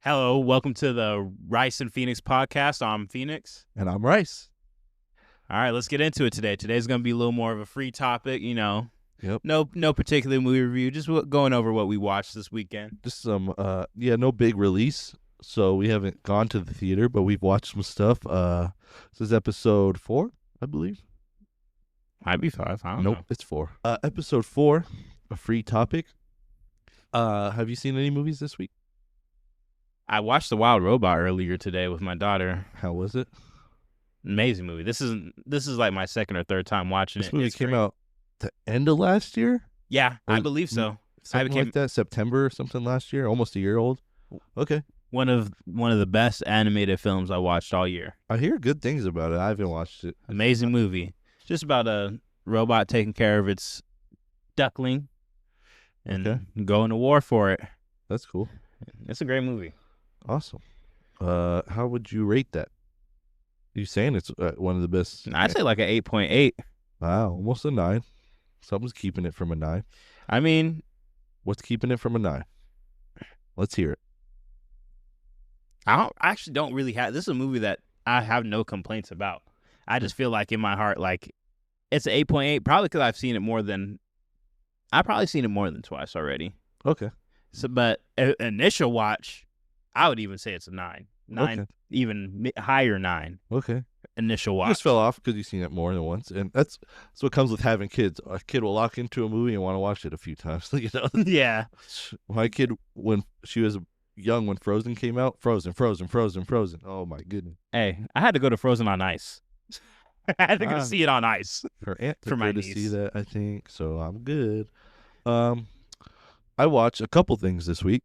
Hello, welcome to the Rice and Phoenix podcast. I'm Phoenix. And I'm Rice. All right, let's get into it today. Today's going to be a little more of a free topic, Yep. No particular movie review, just going over what we watched this weekend. Just some no big release. So we haven't gone to the theater, but we've watched some stuff. This is episode 4, I believe. Might be 5. I don't Nope, know. it's 4. Episode 4, a free topic. Have you seen any movies this week? I watched The Wild Robot earlier today with my daughter. How was it? Amazing movie. This is like my second or third time watching This it. movie It's came great. out the end of last year? Yeah, I Or- believe so. Something like that, September or something last year, almost a year old. Okay. One of the best animated films I watched all year. I hear good things about it. I haven't watched it. Amazing movie. Just about a robot taking care of its duckling and Okay. going to war for it. That's cool. It's a great movie. Awesome. How would you rate that? You saying it's one of the best? I'd say like an 8.8. Wow, almost a 9. Something's keeping it from a 9. I mean, What's keeping it from a 9? Let's hear it. I actually don't really have. This is a movie that I have no complaints about. I just feel like in my heart, like it's an 8.8. Probably because I've seen it more than. I've probably seen it more than twice already. Okay. So, but initial watch, I would even say it's a 9. 9, Okay. even higher 9. Okay. Initial You watch. just fell off because you've seen it more than once, and that's what comes with having kids. A kid will lock into a movie and want to watch it a few times. Yeah. My kid, when she was young, when Frozen came out, Frozen. Oh my goodness. Hey, I had to go to Frozen on ice. I had to go see it on ice. Her aunt For took my her to see niece. that, I think. So I'm good. I watched a couple things this week.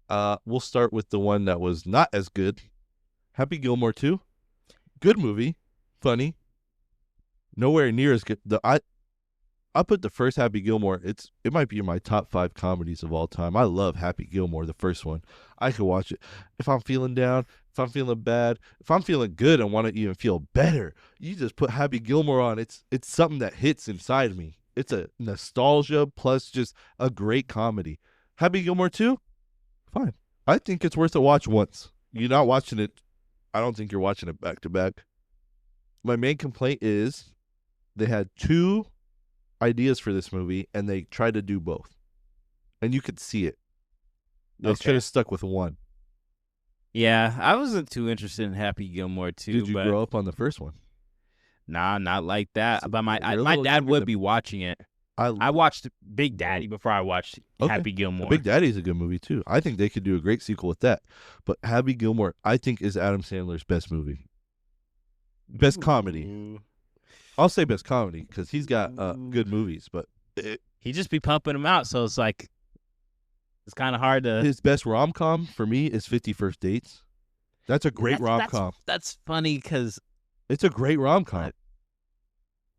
We'll start with the one that was not as good. Happy Gilmore 2. Good movie. Funny. Nowhere near as good. I put the first Happy Gilmore. It might be in my top 5 comedies of all time. I love Happy Gilmore, the first one. I could watch it if I'm feeling down, if I'm feeling bad, if I'm feeling good and want to even feel better. You just put Happy Gilmore on. It's something that hits inside me. It's a nostalgia plus just a great comedy. Happy Gilmore 2? Fine. I think it's worth a watch once. You're not watching it. I don't think you're watching it back to back. My main complaint is they had 2 ideas for this movie and they tried to do both. And you could see it. They Okay. should have stuck with one. Yeah, I wasn't too interested in Happy Gilmore too. Did you but grow up on the first one? Nah, not like that. So But my you're a my little dad younger would than- be watching it. I I watched Big Daddy before I watched Okay. Happy Gilmore. Big Daddy's a good movie too. I think they could do a great sequel with that. But Happy Gilmore, I think, is Adam Sandler's best movie. Best comedy. Ooh. I'll say best comedy because he's got good movies, but He just be pumping them out, so it's like it's kind of hard to. his best rom-com for me is 50 First Dates. That's a great rom-com. That's funny because It's a great rom-com.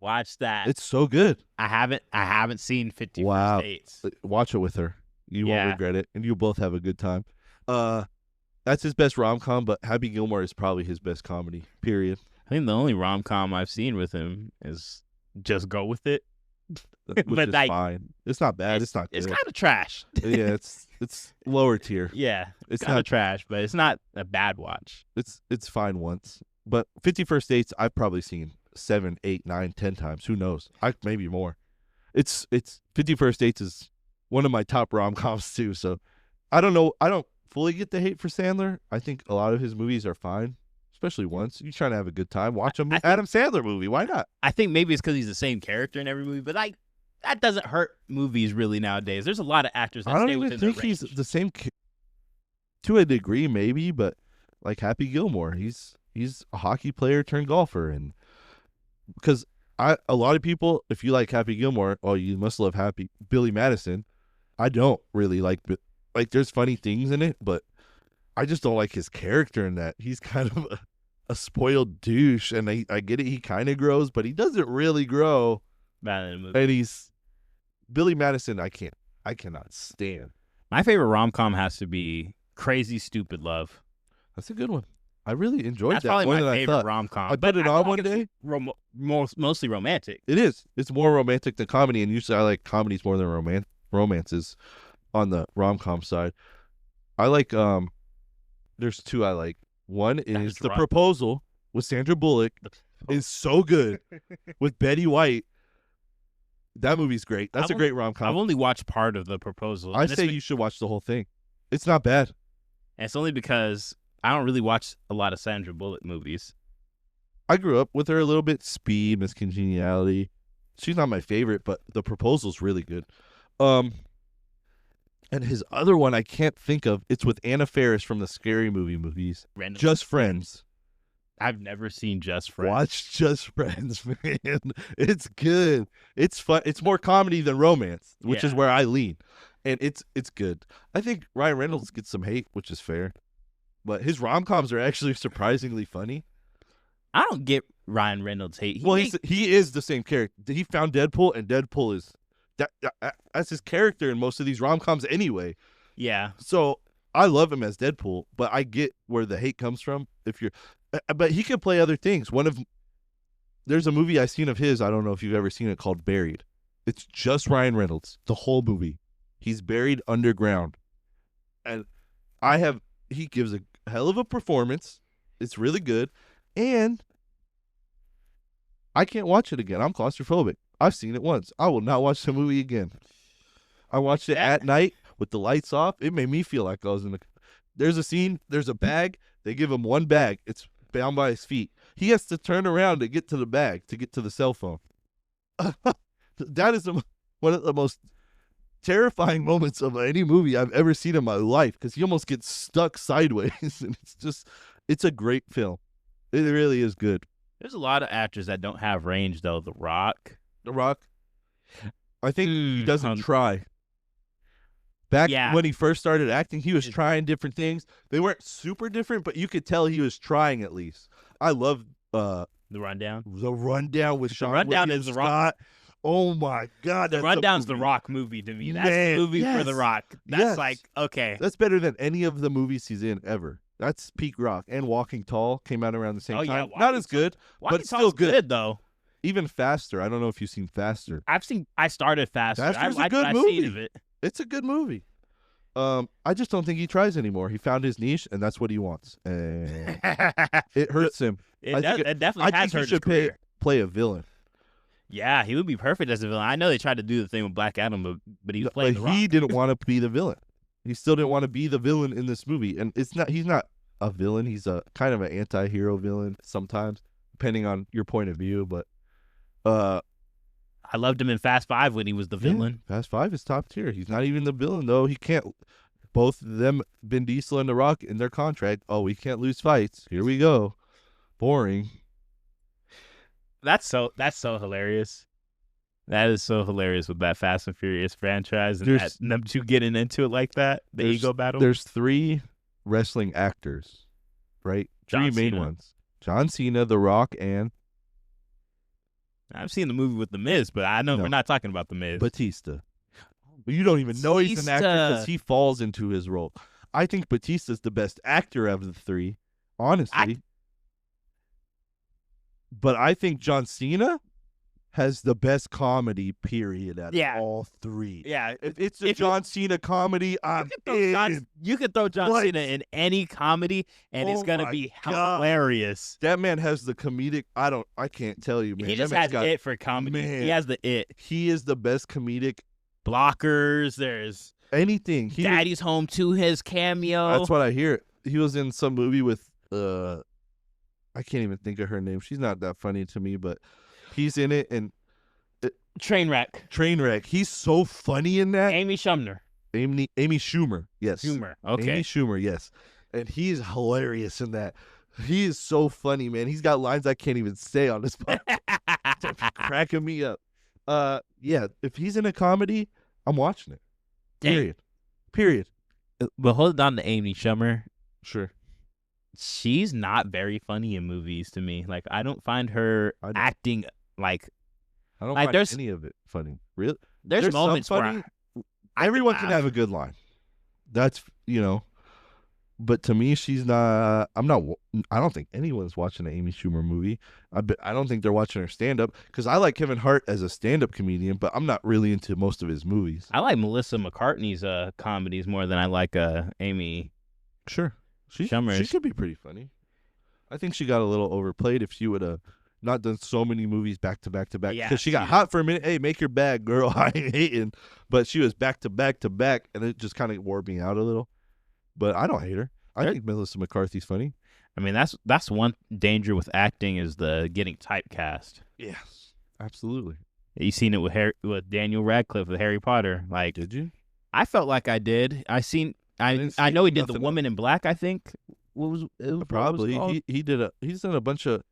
watch that. It's so good. I haven't seen 50 Wow. First Dates. Watch it with her. You Yeah. won't regret it, and you'll both have a good time. That's his best rom-com, but Happy Gilmore is probably his best comedy, period. I think the only rom com I've seen with him is Just Go With It. Which But, is like, fine. It's not bad. It's not good. It's kind of trash. Yeah, it's lower tier. Yeah, It's kind of not. trash, but it's not a bad watch. It's fine once. But 50 First Dates, I've probably seen 7, 8, 9, 10 times. Who knows? Maybe more. It's 50 First Dates is one of my top rom-coms too. So I don't know. I don't fully get the hate for Sandler. I think a lot of his movies are fine, especially once you're trying to have a good time. Watch a I think- Adam Sandler movie. Why not? I think maybe it's because he's the same character in every movie, but that doesn't hurt movies really nowadays. There's a lot of actors that I don't stay even within think their he's range. the same to a degree, maybe, but like Happy Gilmore, he's a hockey player turned golfer, and because a lot of people, if you like Happy Gilmore, oh, you must love Billy Madison. I don't really like there's funny things in it, but I just don't like his character in that. He's kind of a spoiled douche, and I get it. He kind of grows, but he doesn't really grow, Bad in the movie. and he's Billy Madison. I cannot stand. My favorite rom com has to be Crazy Stupid Love. That's a good one. I really enjoyed That's that probably more my than I favorite thought. rom com. I put it on one day. Mostly romantic. It is. It's more romantic than comedy, and usually I like comedies more than romances on the rom-com side. I like There's two I like. One is The right. Proposal with Sandra Bullock. Is so good with Betty White. That movie's great. That's a great I've rom-com. only watched part of The Proposal. I say you should watch the whole thing. It's not bad. And it's only because I don't really watch a lot of Sandra Bullock movies. I grew up with her a little bit. Speed, Miss Congeniality. She's not my favorite, but The Proposal's really good. And his other one I can't think of. It's with Anna Faris from the Scary Movie movies. Random. Just Friends. I've never seen Just Friends. Watch Just Friends, man. It's good. It's fun. It's more comedy than romance, which is Yeah. where I lean. And it's good. I think Ryan Reynolds gets some hate, which is fair. But his rom-coms are actually surprisingly funny. I don't get Ryan Reynolds hate. He is the same character. He found Deadpool, and Deadpool is that's his character in most of these rom-coms anyway. Yeah. So I love him as Deadpool, but I get where the hate comes from. But he can play other things. There's a movie I've seen of his. I don't know if you've ever seen it, called Buried. It's just Ryan Reynolds, the whole movie. He's buried underground, and he gives a hell of a performance. It's really good, and I can't watch it again. I'm claustrophobic. I've seen it once. I will not watch the movie again. I watched it at night with the lights off. It made me feel like I was in There's a scene. There's a bag. They give him one bag. It's bound by his feet. He has to turn around to get to the bag, to get to the cell phone. That is one of the most terrifying moments of any movie I've ever seen in my life, because he almost gets stuck sideways. And it's a great film. It really is good. There's a lot of actors that don't have range, though. The Rock. The Rock, I think he doesn't try. Back when he first started acting, he was trying different things. They weren't super different, but you could tell he was trying at least. I love The Rundown. The Rundown with Sean. The Rundown William is The Scott. Rock. Oh my God, The Rundown's the Rock movie to me. That's the movie for The Rock. That's like, okay. That's better than any of the movies he's in ever. That's peak Rock. And Walking Tall came out around the same time. Not as good, but still good though. Even Faster. I don't know if you've seen Faster. I started Faster. Faster's a good movie. It's a good movie. I just don't think he tries anymore. He found his niche, and that's what he wants. It hurts him. It definitely has hurt his career. Play a villain. Yeah, he would be perfect as a villain. I know they tried to do the thing with Black Adam, but he was playing The Rock. He didn't want to be the villain. He still didn't want to be the villain in this movie. And he's not a villain. He's a kind of an anti-hero villain sometimes, depending on your point of view. But I loved him in Fast 5 when he was the villain. Fast 5 is top tier. He's not even the villain, though. He can't. Both of them, Vin Diesel and The Rock, in their contract. Oh, we can't lose fights. Here we go. Boring. That's so hilarious. That is so hilarious with that Fast and Furious franchise, and them two getting into it like that. The ego battle. There's 3 wrestling actors, right? Three main ones: John Cena, The Rock, and I've seen the movie with The Miz, but I know we're not talking about The Miz. Batista. You don't even know he's an actor because he falls into his role. I think Batista's the best actor of the 3, honestly. But I think John Cena has the best comedy, period, out of all 3. Yeah. If it's a John Cena comedy, I'm in. You can throw John Cena in any comedy, and it's going to be hilarious. That man has the comedic, I can't tell you, man. He just has it for comedy. Man, he has the it. He is the best comedic. Blockers, there's anything. Daddy's Home 2, his cameo. That's what I hear. He was in some movie with, I can't even think of her name. She's not that funny to me, but he's in it. And Trainwreck. He's so funny in that. Amy Schumer. Yes. Schumer. Okay. Amy Schumer. Yes. And he's hilarious in that. He is so funny, man. He's got lines I can't even say on this podcast. Cracking me up. Yeah. If he's in a comedy, I'm watching it. Period. But hold on to Amy Schumer. Sure. She's not very funny in movies to me. Like, I don't find her acting like. I don't find any of it funny. Really? There's moments where everyone can have a good line. That's, but to me, she's not. I don't think anyone's watching an Amy Schumer movie. I don't think they're watching her stand up, because I like Kevin Hart as a stand up comedian, but I'm not really into most of his movies. I like Melissa McCartney's comedies more than I like Amy. Sure. She Summers. could be pretty funny. I think she got a little overplayed if she would have not done so many movies back to back to back. Yeah, Because she got hot for a minute. Hey, make your bag, girl. I ain't hating. But she was back to back to back, and it just kind of wore me out a little. But I don't hate her. I think Melissa McCarthy's funny. I mean, that's one danger with acting is the getting typecast. Yes, absolutely. You seen it with Daniel Radcliffe with Harry Potter. Like, Did you? I felt like I did. I know he did The Woman in Black. I think. What was it? Probably. What was it called? He's done a bunch of.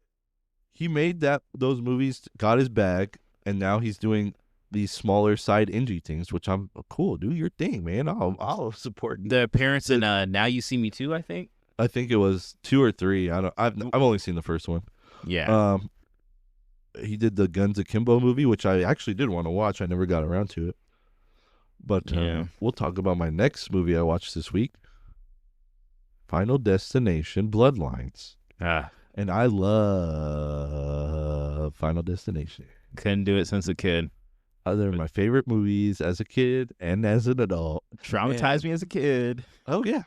He made those movies, got his bag, and now he's doing these smaller side indie things, which I'm cool. Do your thing, man. I'll support you. The appearance in Now You See Me Too. I think. I think it was 2 or 3. I've only seen the first one. Yeah. He did the Guns Akimbo movie, which I actually did want to watch. I never got around to it. But we'll talk about my next movie I watched this week. Final Destination: Bloodlines. And I love Final Destination. Couldn't do it since a kid. They're my favorite movies as a kid and as an adult. Traumatized me as a kid. Oh, yeah.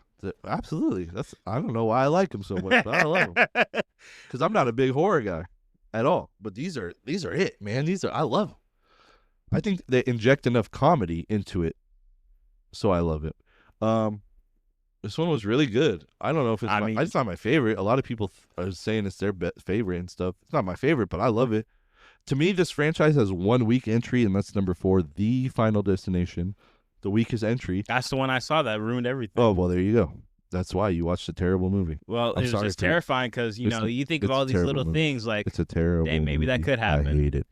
Absolutely. I don't know why I like them so much, but I love them. Because I'm not a big horror guy at all. But these are it, man. I love them. I think they inject enough comedy into it, so I love it. This one was really good. I don't know if it's not my favorite. A lot of people are saying it's their favorite and stuff. It's not my favorite, but I love it. To me, this franchise has 1 weak entry, and that's number 4, The Final Destination. The weakest entry. That's the one I saw that ruined everything. Oh, well, there you go. That's why you watched a terrible movie. Well, it was just terrifying because, you think of all these little things like, it's a terrible dang, maybe movie. that could happen. I hate it.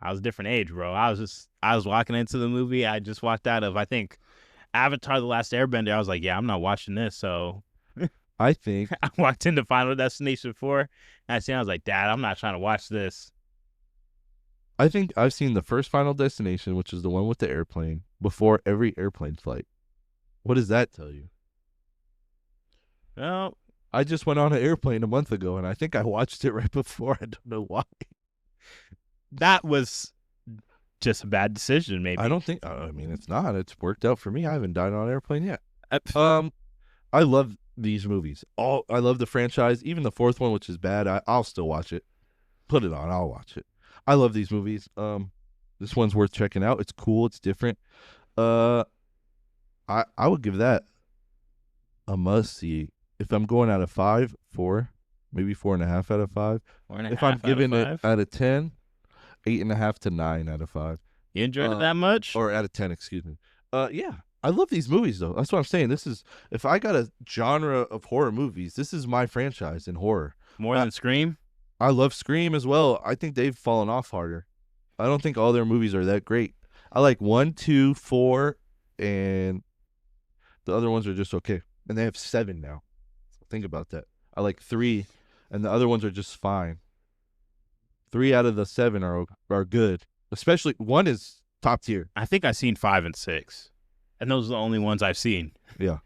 I was a different age, bro. I was walking into the movie. I just walked out of, I think, Avatar: The Last Airbender. I was like, yeah, I'm not watching this. So I think I walked into Final Destination 4, and I was like, Dad, I'm not trying to watch this. I think I've seen the first Final Destination, which is the one with the airplane, before every airplane flight. What does that tell you? Well, I just went on an airplane a month ago, and I think I watched it right before. I don't know why. That was just a bad decision, maybe. I don't think. I mean, it's not. It's worked out for me. I haven't died on an airplane yet. I love these movies. I love the franchise. Even the 4th one, which is bad, I'll still watch it. Put it on. I'll watch it. I love these movies. This one's worth checking out. It's cool. It's different. I would give that a must see. If I'm going out of 5, 4, maybe 4.5 out of 5. If I'm giving it out of 10, 8.5 to 9 out of 5. You enjoyed it that much? Or out of 10, excuse me. Yeah. I love these movies, though. That's what I'm saying. If I got a genre of horror movies, this is my franchise in horror. More than Scream? I love Scream as well. I think they've fallen off harder. I don't think all their movies are that great. I like 1, 2, 4, and the other ones are just okay. And they have 7 now. So think about that. I like 3, and the other ones are just fine. 3 out of the 7 are good. Especially 1 is top tier. I think I've seen 5 and 6. And those are the only ones I've seen. Yeah.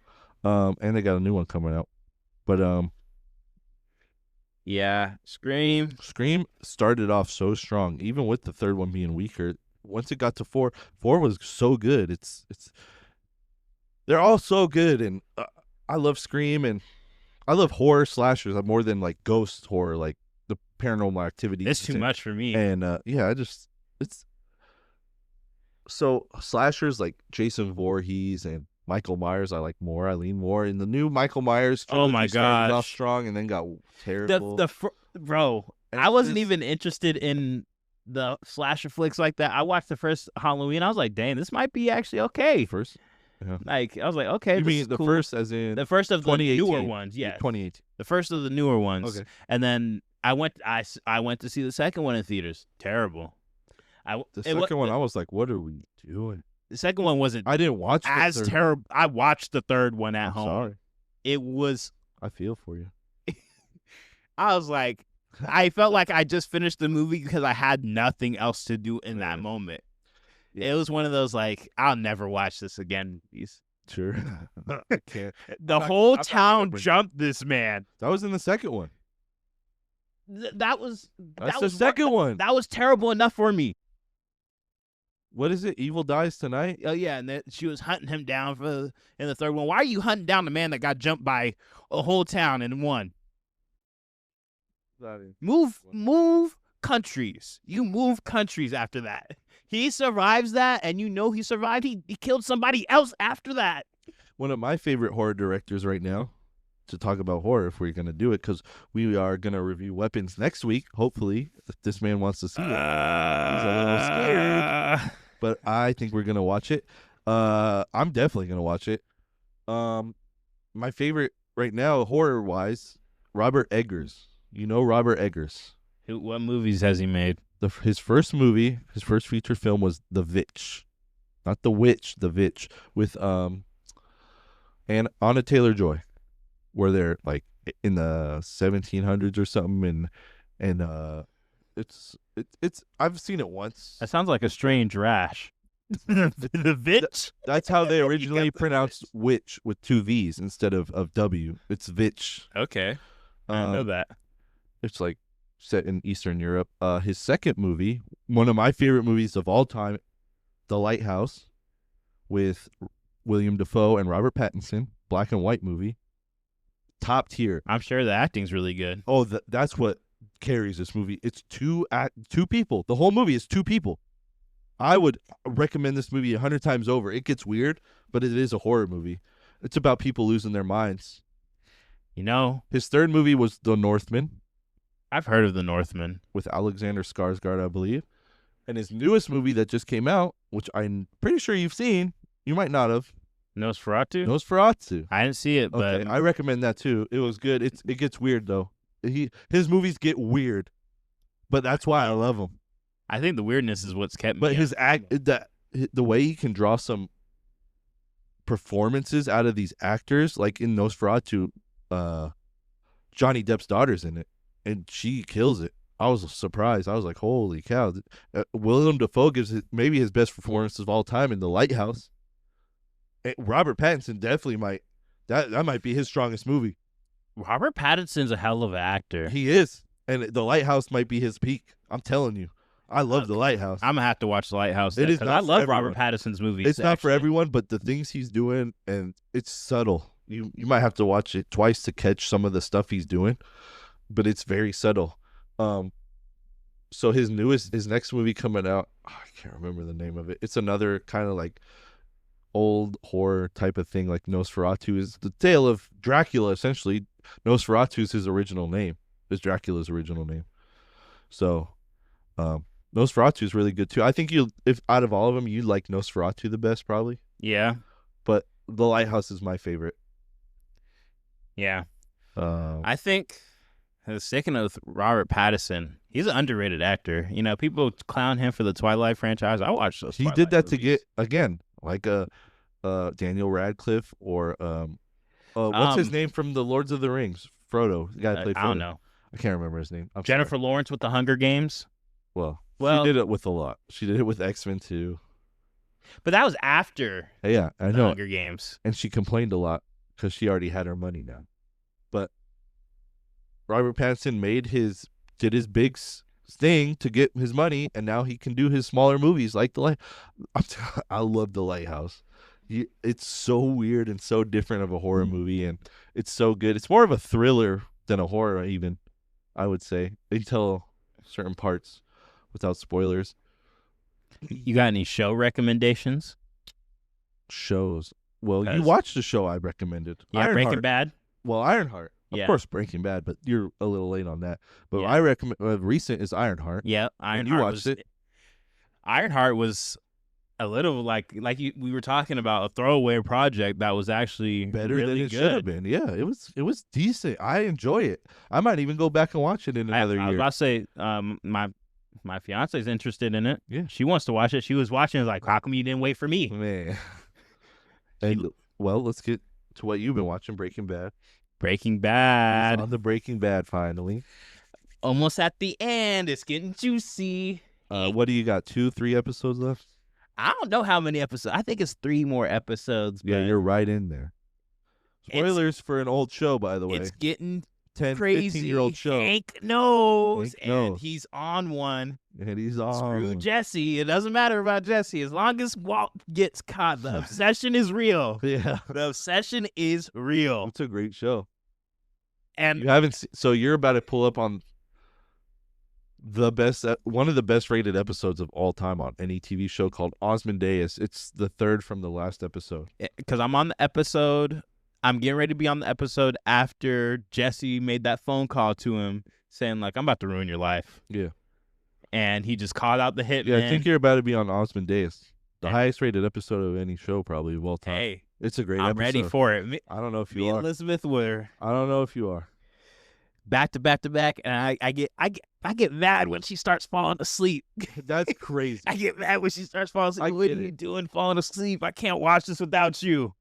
And they got a new one coming out. But yeah, Scream started off so strong, even with the 3rd one being weaker. Once it got to 4 was so good. It's they're all so good, and I love Scream, and I love horror slashers more than like ghost horror, like the Paranormal Activity. It's too much for me. And it's so slashers like Jason Voorhees and Michael Myers I like more. I lean more in the new Michael Myers. Oh my started gosh, off strong and then got terrible. Bro, I wasn't even interested in the slasher flicks like that. I watched the first Halloween. I was like, dang, this might be actually okay. First, yeah. Like I was like, okay. You mean the cool. first, as in the first of the 2018? newer ones? Yeah, 2018. The first of the newer ones. Okay. And then I went to see the second one in theaters. Terrible. The second one, I was like, what are we doing? The second one wasn't. I didn't watch as terrible. I watched the third one at home. Sorry. It was. I feel for you. I was like, I felt like I just finished the movie because I had nothing else to do in that moment. Yeah. It was one of those like, I'll never watch this again movies. Sure. I can't. The whole town jumped this man. That was in the second one. That's the second one. That was terrible enough for me. What is it? Evil Dies Tonight? Oh yeah, and that she was hunting him down in the third one. Why are you hunting down the man that got jumped by a whole town in one? Move countries. You move countries after that. He survives that, and he survived. He killed somebody else after that. One of my favorite horror directors right now, to talk about horror if we're going to do it, because we are going to review Weapons next week, hopefully, if this man wants to see it. He's a little scared, but I think we're going to watch it. I'm definitely going to watch it. My favorite right now, horror-wise, Robert Eggers. You know Robert Eggers. What movies has he made? His first movie, his first feature film was The Vitch. Not The Witch, The Vitch, with and Anna Taylor-Joy, where they're like in the 1700s or something, and it's I've seen it once. That sounds like a strange rash. The Vitch. That's how they originally pronounced witch with two V's instead of W. It's Vitch. Okay, I know that. It's like set in Eastern Europe. His second movie, one of my favorite movies of all time, The Lighthouse, with William Dafoe and Robert Pattinson, black and white movie, top tier. I'm sure the acting's really good. Oh, that's what carries this movie. It's two people. The whole movie is two people. I would recommend this movie 100 times over. It gets weird, but it is a horror movie. It's about people losing their minds. You know, his third movie was The Northman. I've heard of The Northman. With Alexander Skarsgård, I believe. And his newest movie that just came out, which I'm pretty sure you've seen, you might not have. Nosferatu? I didn't see it, but... Okay, I recommend that too. It was good. It gets weird, though. His movies get weird, but that's why I love them. I think the weirdness is what's kept me. But his the way he can draw some performances out of these actors, like in Nosferatu, Johnny Depp's daughter's in it, and she kills it. I was surprised. I was like, holy cow. William Dafoe gives maybe his best performance of all time in The Lighthouse. Robert Pattinson definitely might. That might be his strongest movie. Robert Pattinson's a hell of an actor. He is. And The Lighthouse might be his peak. I'm telling you. I love The Lighthouse. I'm going to have to watch The Lighthouse. Because I love Robert Pattinson's movies. It's not for everyone, but the things he's doing, and it's subtle. You might have to watch it twice to catch some of the stuff he's doing, but it's very subtle. So his next movie coming out, I can't remember the name of it. It's another kind of like old horror type of thing, like Nosferatu is the tale of Dracula, essentially. Nosferatu is his original name. Is Dracula's original name. So Nosferatu is really good too. I think if out of all of them, you like Nosferatu the best, probably. Yeah. But The Lighthouse is my favorite. Yeah. I think, sticking with Robert Pattinson, he's an underrated actor. You know, people clown him for the Twilight franchise. I watched those. He Twilight did that movies. to get, again, like Daniel Radcliffe or what's his name from the Lords of the Rings? Frodo. The guy who played Frodo. I don't know. I can't remember his name. Jennifer Lawrence with the Hunger Games. Well, she did it with a lot. She did it with X-Men too. But that was after I know. the Hunger Games. And she complained a lot because she already had her money now. But Robert Pattinson did his big thing to get his money, and now he can do his smaller movies like I love The Lighthouse. It's so weird and so different of a horror movie, and it's so good. It's more of a thriller than a horror, even, I would say, until certain parts, without spoilers. You got any show recommendations? Shows. Well, you watched the show I recommended. Yeah, Ironheart. Breaking Bad. Well, Ironheart. Of course, Breaking Bad, but you're a little late on that. But I recommend recent is Ironheart. Yeah, Ironheart. And you watched it. Ironheart was a little we were talking about, a throwaway project that was actually better really than it good. should have been. Yeah, it was decent. I enjoy it. I might even go back and watch it in another year. I was about to say, my fiance's interested in it. Yeah, she wants to watch it. She was watching. Like, how come you didn't wait for me? Man. And well, let's get to what you've been watching. Breaking Bad. Breaking Bad. He's on the Breaking Bad finally. Almost at the end. It's getting juicy. What do you got? 2-3 episodes left? I don't know how many episodes. I think it's 3 more episodes. Yeah, you're right in there. Spoilers for an old show, by the way. It's getting 10, crazy 15-year-old show. Hank knows, Hank and knows. he's on one. And he's Screw on. Jesse. It doesn't matter about Jesse as long as Walt gets caught. The obsession is real. Yeah. The obsession is real. It's a great show. And You haven't so you're about to pull up on the best one of the best rated episodes of all time on any TV show called Osmondaeus. It's the third from the last episode. because I'm on the episode, I'm getting ready to be on the episode after Jesse made that phone call to him saying, like, I'm about to ruin your life. Yeah. And he just called out the hitman. Yeah, I think you're about to be on Osmondaeus. The Yeah. highest rated episode of any show probably of all time. Hey, It's a great I'm episode. ready for it. Me, I don't know if me you and are. Elizabeth were I don't know if you are. back to back to back, and I get mad when she starts falling asleep. That's crazy. I get mad when she starts falling asleep. I What get are you it. doing falling asleep? I can't watch this without you.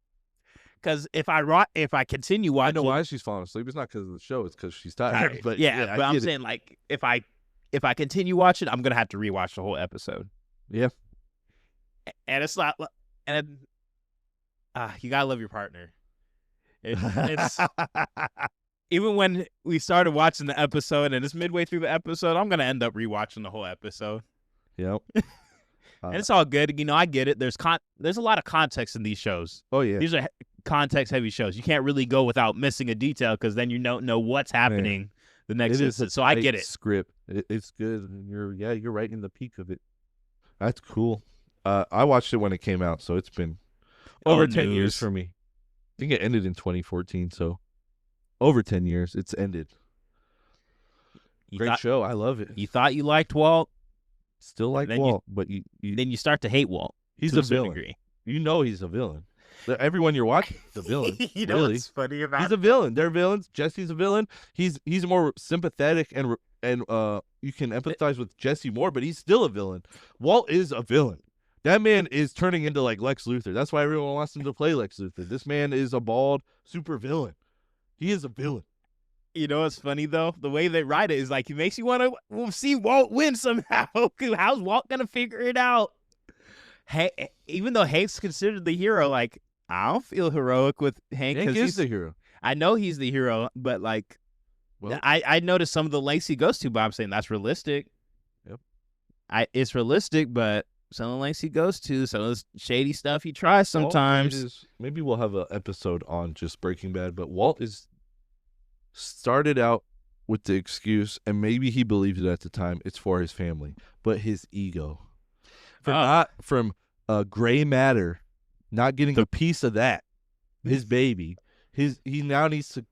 Because if I continue I watching, know why she's falling asleep. It's not because of the show. It's because she's tired. Right. But yeah, I but I'm get it. saying, like, if I continue watching, I'm gonna have to rewatch the whole episode. Yeah. And it's not, and you gotta love your partner. It's even when we started watching the episode, and it's midway through the episode, I'm gonna end up rewatching the whole episode, Yep. and it's all good. You know, I get it. There's a lot of context in these shows. Oh yeah. These are context heavy shows. You can't really go without missing a detail because then you don't know what's happening the next It is instant. So I get it. Script. It's good. And you're right in the peak of it. That's cool. I watched it when it came out, so it's been over 10 years news. for me. I think it ended in 2014, so over 10 years it's ended. You Great thought, show. I love it. you thought you liked Walt, Still like then Walt, but you then you start to hate Walt. he's to a certain villain. degree. You know he's a villain. Everyone you're watching is a villain. You know really. what's funny about He's a villain. They're villains. Jesse's a villain. He's more sympathetic and you can empathize with Jesse more, but he's still a villain. Walt is a villain. That man is turning into like Lex Luthor. That's why everyone wants him to play Lex Luthor. This man is a bald super villain. He is a villain. You know what's funny though? The way they write it is like it makes you want to see Walt win somehow. How's Walt gonna figure it out? Hey, even though Hank's considered the hero, like I don't feel heroic with Hank Hank because is the hero. I know he's the hero, but like Well, I noticed some of the lengths he goes to, but I'm saying that's realistic. Yep. It's realistic, but some of the lengths he goes to, some of the shady stuff he tries sometimes. Walt maybe we'll have an episode on just Breaking Bad, but Walt is started out with the excuse, and maybe he believed it at the time, it's for his family, but his ego. From gray matter, not getting a piece of that, his baby, he now needs to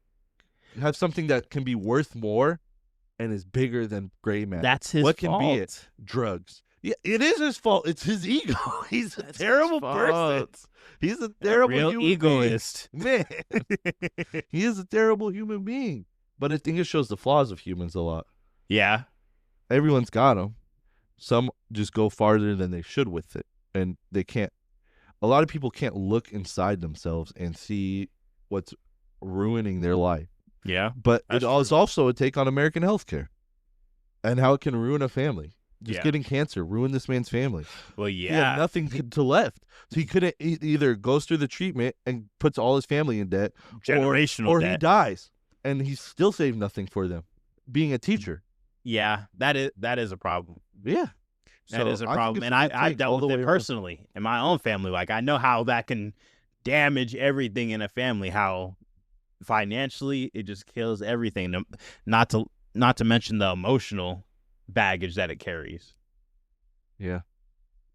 have something that can be worth more and is bigger than gray matter. That's his What fault. can be it? Drugs. Yeah, it is his fault. It's his ego. He's a That's his terrible person. fault. He's a terrible Real human egoist. being. Man, he is a terrible human being. But I think it shows the flaws of humans a lot. Yeah. Everyone's got them. Some just go farther than they should with it, and they can't. A lot of people can't look inside themselves and see what's ruining their life. Yeah. But That's it is also a take on American healthcare and how it can ruin a family. Just Yeah. getting cancer ruined this man's family. Well, He had yeah. nothing to left. So he couldn't either goes through the treatment and puts all his family in debt, Generational or debt. he dies and he still saved nothing for them. Being a teacher. Yeah, that is a problem. Yeah. That is a I think problem, it's and a good I've take dealt all the with way it around. personally in my own family. Like I know how that can damage everything in a family. How financially it just kills everything. Not to mention the emotional baggage that it carries. Yeah.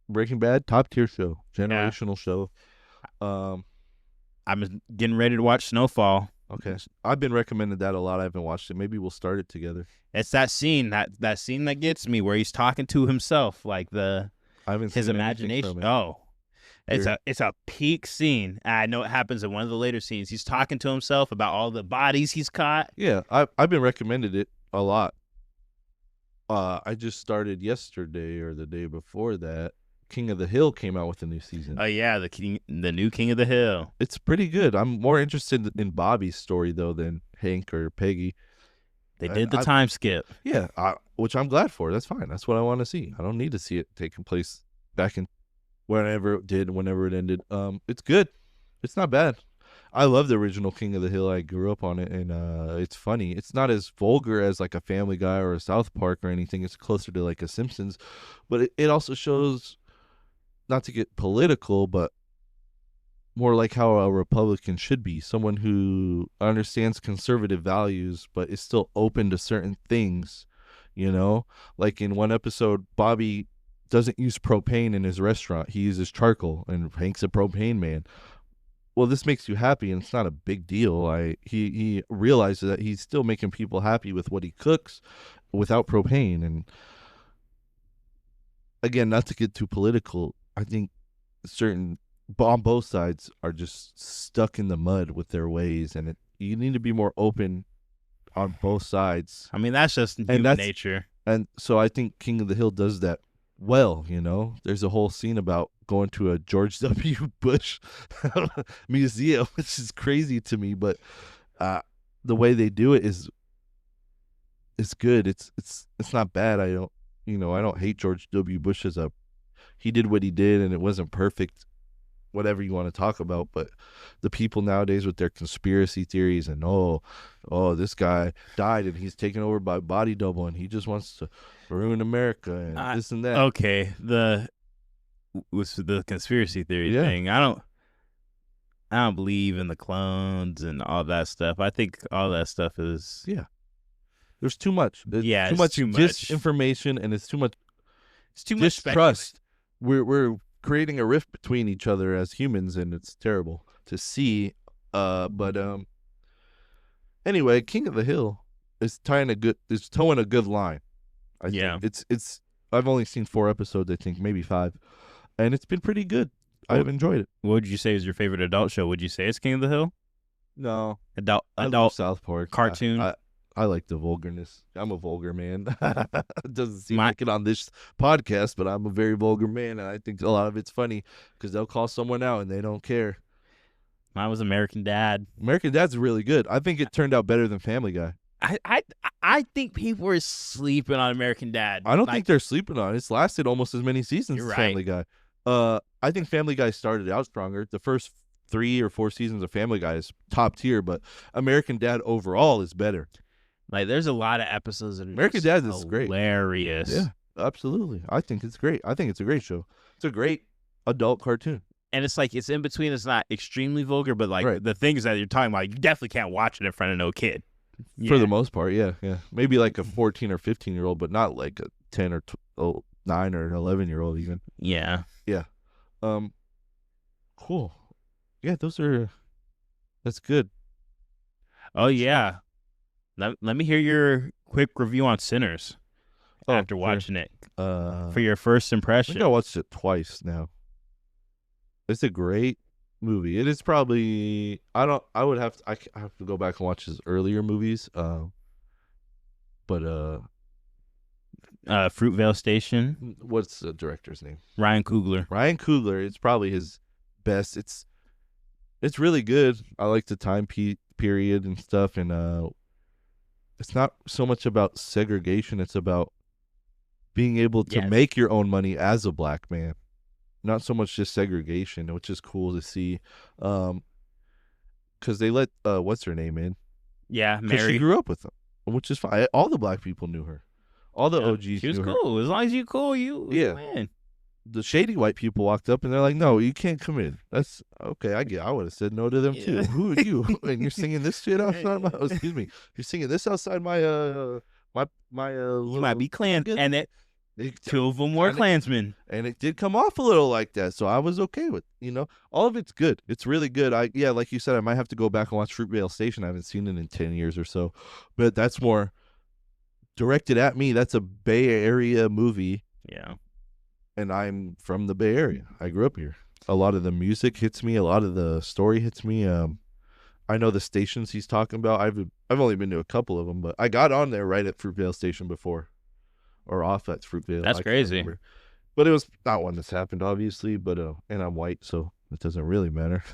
Breaking Bad, top tier show. Generational show. I'm getting ready to watch Snowfall. Okay. I've been recommended that a lot. I haven't watched it. Maybe we'll start it together. It's that scene that scene that gets me where he's talking to himself, like I haven't his seen anything imagination. from it. Oh, Weird. it's a peak scene. I know it happens in one of the later scenes. He's talking to himself about all the bodies he's caught. Yeah, I've been recommended it a lot. I just started yesterday or the day before that. King of the Hill came out with a new season. Oh yeah, the new King of the Hill. It's pretty good. I'm more interested in Bobby's story though than Hank or Peggy. They I- did the I- time skip. Yeah, which I'm glad for. That's fine. That's what I want to see. I don't need to see it taking place back in whenever it ended. It's good. It's not bad. I love the original King of the Hill. I grew up on it, and it's funny. It's not as vulgar as like a Family Guy or a South Park or anything. It's closer to like a Simpsons, but it also shows, not to get political, but more like how a Republican should be. Someone who understands conservative values, but is still open to certain things, you know? Like in one episode, Bobby doesn't use propane in his restaurant. He uses charcoal, and Hank's a propane man. Well, this makes you happy, and it's not a big deal. He realizes that he's still making people happy with what he cooks without propane. And again, not to get too political, I think certain on both sides are just stuck in the mud with their ways, and you need to be more open on both sides. I mean, that's just human nature. And so I think King of the Hill does that well, you know. There's a whole scene about going to a George W. Bush museum, which is crazy to me, but the way they do it is good. It's not bad. I don't hate George W. Bush he did what he did, and it wasn't perfect, whatever you want to talk about, but the people nowadays with their conspiracy theories and this guy died and he's taken over by body double and he just wants to ruin America and this and that. Okay, with the conspiracy theory thing, I don't believe in the clones and all that stuff. I think all that stuff is there's too much. There's too much disinformation, and it's too much distrust. We're creating a rift between each other as humans, and it's terrible to see. But anyway, King of the Hill is towing a good line. I think. It's I've only seen 4 episodes, I think, maybe 5, and it's been pretty good. I've enjoyed it. What would you say is your favorite adult show? Would you say it's King of the Hill? No, adult South Park cartoon. I like the vulgarness. I'm a vulgar man. It doesn't seem like it on this podcast, but I'm a very vulgar man, and I think a lot of it's funny because they'll call someone out and they don't care. Mine was American Dad. American Dad's really good. I think it turned out better than Family Guy. I think people are sleeping on American Dad. I don't think they're sleeping on it. It's lasted almost as many seasons as Family Guy. I think Family Guy started out stronger. The first 3 or 4 seasons of Family Guy is top tier, but American Dad overall is better. Like, there's a lot of episodes that are American Dad is great. Hilarious. Yeah, absolutely. I think it's great. I think it's a great show. It's a great adult cartoon. And it's like, it's in between. It's not extremely vulgar, but like the things that you're talking about, you definitely can't watch it in front of no kid. For the most part, yeah. Maybe like a 14 or 15-year-old, but not like a 10 or 9 or 11-year-old even. Yeah. Yeah. Cool. Yeah, that's good. Oh, yeah. Let me hear your quick review on Sinners after watching it. For your first impression. I think I watched it twice now. It's a great movie. It is probably I have to go back and watch his earlier movies. But Fruitvale Station. What's the director's name? Ryan Coogler. Ryan Coogler. It's probably his best. It's really good. I like the time period and stuff, and it's not so much about segregation. It's about being able to make your own money as a black man. Not so much just segregation, which is cool to see. Because they let, what's her name in? Yeah, Mary. Because she grew up with them, which is fine. All the black people knew her. All the OGs knew her. She was cool. As long as you cool, you win. The shady white people walked up and they're like, "No, you can't come in." That's okay. I would have said no to them too. Who are you? And you're singing this shit outside my? Oh, excuse me. You're singing this outside my You might be Klan, and 2 of them were Klansmen, and it did come off a little like that. So I was okay with all of it's good. It's really good. Like you said, I might have to go back and watch Fruitvale Station. I haven't seen it in 10 years or so, but that's more directed at me. That's a Bay Area movie. Yeah. And I'm from the Bay Area. I grew up here. A lot of the music hits me. A lot of the story hits me. I know the stations he's talking about. I've only been to a couple of them, but I got on there right at Fruitvale Station before, or off at Fruitvale. That's crazy. But it was not one that's happened, obviously. But and I'm white, so it doesn't really matter.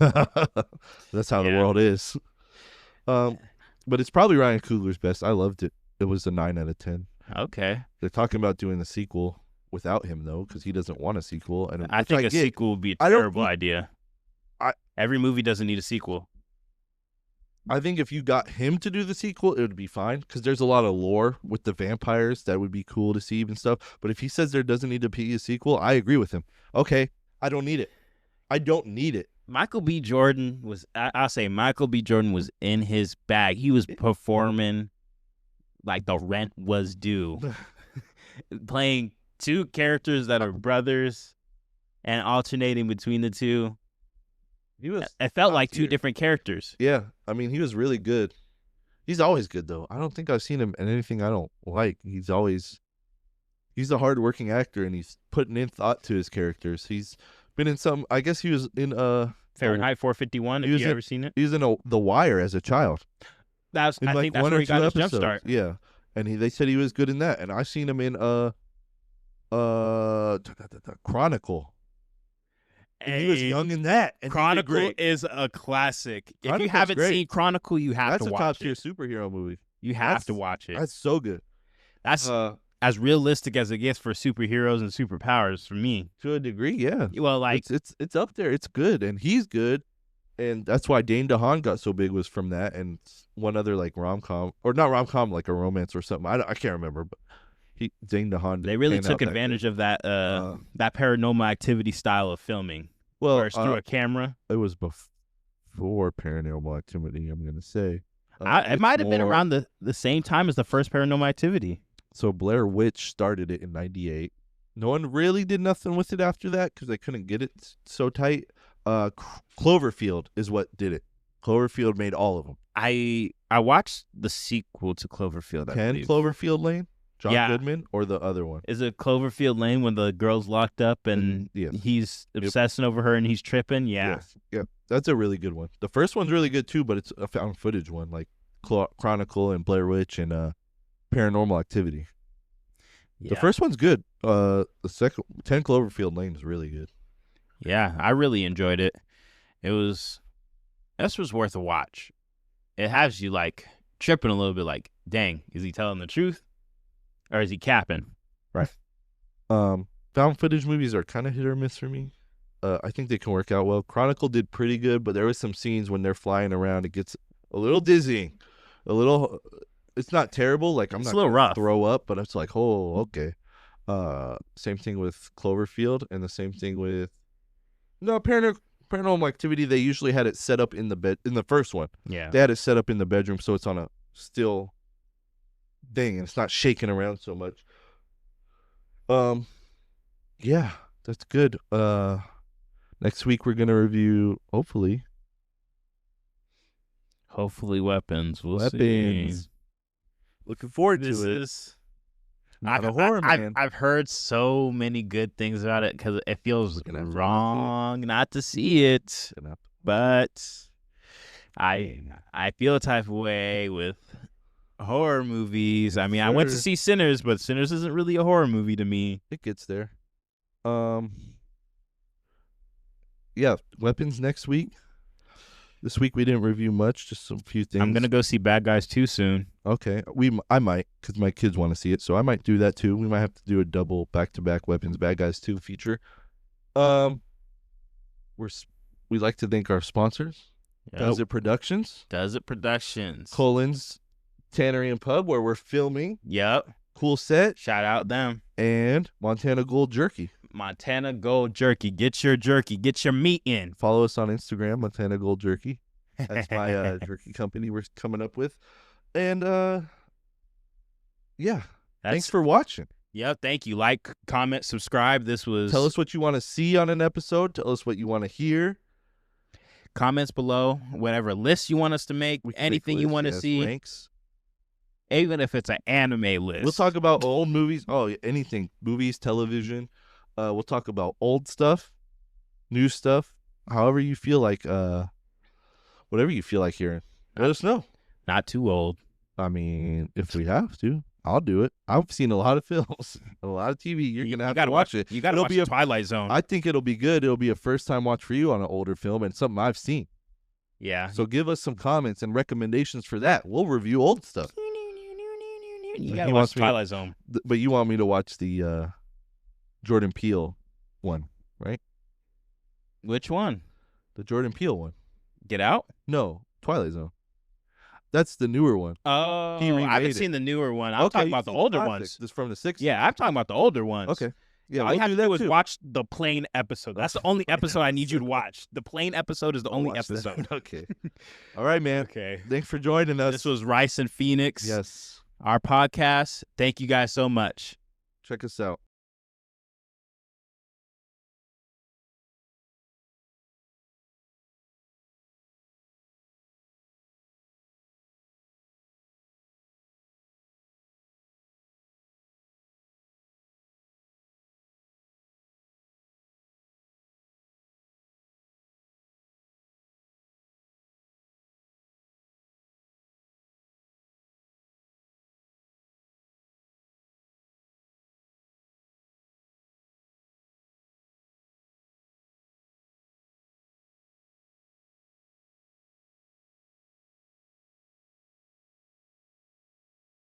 That's how the world is. But it's probably Ryan Coogler's best. I loved it. It was a 9 out of 10. Okay. They're talking about doing the sequel without him, though, because he doesn't want a sequel. And I think a sequel would be a terrible idea. Every movie doesn't need a sequel. I think if you got him to do the sequel, it would be fine because there's a lot of lore with the vampires that would be cool to see and stuff. But if he says there doesn't need to be a sequel, I agree with him. Okay, I don't need it. I don't need it. Michael B. Jordan was, I'll say Michael B. Jordan was in his bag. He was performing like the rent was due, playing two characters that are brothers and alternating between the two. He was. It felt top like tier. two different characters. Yeah, I mean, he was really good. He's always good though. I don't think I've seen him in anything I don't like. He's a hardworking actor, and he's putting in thought to his characters. He's been in some. I guess he was in Fahrenheit 451. he If was you in- ever seen it, he was in The Wire as a child. I In like think that's one where or he two got his jump episodes. start. Yeah, and they said he was good in that. And I seen him in Chronicle. And he was Hey, young in that. And he did Chronicle great. is a classic. If you Chronicle's haven't great. seen Chronicle, you have That's to a watch top tier it. superhero movie. You have That's- to watch it. That's so good. That's as realistic as it gets for superheroes and superpowers for me. To a degree, yeah. Well, like It's up there. It's good, and he's good, and that's why Dane DeHaan got so big was from that, and one other like rom-com or not rom-com, like a romance or something. I can't remember, but Dane DeHaan. they really panned took out that advantage good. of that that paranormal activity style of filming, Well, where it's through a camera. it was before Paranormal Activity. I'm gonna say It it's might have been more- around the same time as the first Paranormal Activity. So Blair Witch started it in '98. No one really did nothing with it after that because they couldn't get it so tight. Cloverfield is what did it. Cloverfield made all of them. I watched the sequel to Cloverfield. I 10 believe. Cloverfield Lane, John Yeah. Goodman, or the other one. Is it Cloverfield Lane when the girl's locked up and Yes. he's obsessing over her and he's tripping? Yeah. Yes. Yep. That's a really good one. The first one's really good too, but it's a found footage one, like Chronicle and Blair Witch and Paranormal Activity. Yeah. The first one's good. The second 10 Cloverfield Lane is really good. Yeah, I really enjoyed it. This was worth a watch. It has you like tripping a little bit, like, dang, is he telling the truth or is he capping? Found footage movies are kind of hit or miss for me. I think they can work out well. Chronicle did pretty good, but there was some scenes when they're flying around, it gets a little dizzying, a little. It's not terrible. Like I'm It's not a little gonna rough. throw up, but it's like, oh, okay. Same thing with Cloverfield, and the same thing with Paranormal Activity. They usually had it set up in the bed in the first one. Yeah. They had it set up in the bedroom, so it's on a still thing, and it's not shaking around so much. Yeah, that's good. Next week we're gonna review, hopefully, Hopefully Weapons. We'll see. Weapons. Looking forward This to it. is Not a horror man. I've heard so many good things about it because it feels Gonna have to wrong not to see it, Gonna have to- but I feel a type of way with horror movies. I mean, I went to Sure. see Sinners, but Sinners isn't really a horror movie to me. It gets there. Yeah, Weapons next week. This week we didn't review much, just some few things. I'm gonna go see Bad Guys 2 soon. Okay, I might, because my kids want to see it, so I might do that too. We might have to do a double back-to-back Weapons Bad Guys 2 feature. We like to thank our sponsors. Does It Productions, Does It Productions. Colin's Tannery and Pub, where we're filming. Yep. Cool set, Shout out them. and Montana Gold Jerky. Montana Gold Jerky. Get your jerky. Get your meat in. Follow us on Instagram, Montana Gold Jerky. That's my jerky company we're coming up with. And yeah, thanks for watching. Yeah, thank you. Like, comment, subscribe. This was Tell us what you want to see on an episode. Tell us what you want to hear. comments below. Whatever list you want us to make, We can make anything you lists, want to yes, see, ranks. even if it's an anime list. We'll talk about old movies. Oh, anything. Movies, television. We'll talk about old stuff, new stuff. However you feel like, whatever you feel like hearing. Let us know. Not too old. I mean, if we have to, I'll do it. I've seen a lot of films, a lot of TV. You're gonna have gotta to watch it. You got to It'll watch be the a- Twilight Zone. I think it'll be good. It'll be a first time watch for you on an older film and something I've seen. yeah. So give us some comments and recommendations for that. We'll review old stuff. You He got to watch wants me- Twilight Zone. But you want me to watch the Jordan Peele one, right? Which one? The Jordan Peele one. Get Out? No, Twilight Zone. That's the newer one. Oh, He I remade haven't it. seen the newer one. I'm Okay, talking you've about the seen older classic. ones. This from the 60s. Yeah, I'm talking about the older ones. Okay. Yeah, All you we'll have do to do that is too. watch the Plane episode. That's the only episode I need you to watch. The Plane episode is the I'll only watch that. episode. Okay. All right, man. Okay. Thanks for joining us. This was Rice and Phoenix. Yes. Our podcast. Thank you guys so much. Check us out.